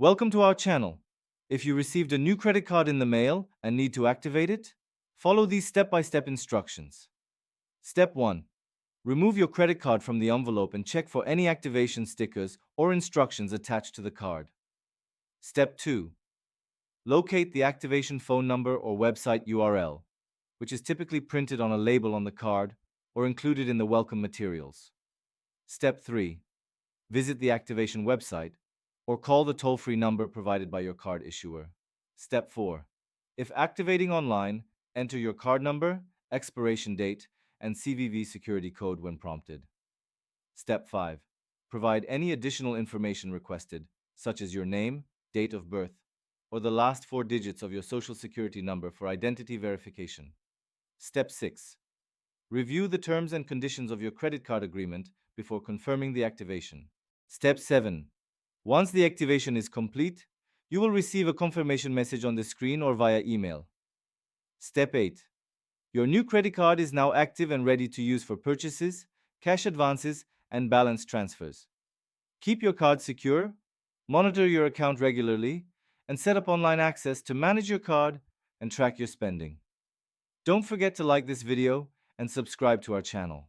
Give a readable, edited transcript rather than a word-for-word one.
Welcome to our channel. If you received a new credit card in the mail and need to activate it, follow these step-by-step instructions. Step 1. Remove your credit card from the envelope and check for any activation stickers or instructions attached to the card. Step 2. Locate the activation phone number or website URL, which is typically printed on a label on the card or included in the welcome materials. Step 3. Visit the activation website or call the toll-free number provided by your card issuer. Step 4. If activating online, enter your card number, expiration date, and CVV security code when prompted. Step 5. Provide any additional information requested, such as your name, date of birth, or the last four digits of your social security number for identity verification. Step 6. Review the terms and conditions of your credit card agreement before confirming the activation. Step 7. Once the activation is complete, you will receive a confirmation message on the screen or via email. Step 8. Your new credit card is now active and ready to use for purchases, cash advances, and balance transfers. Keep your card secure, monitor your account regularly, and set up online access to manage your card and track your spending. Don't forget to like this video and subscribe to our channel.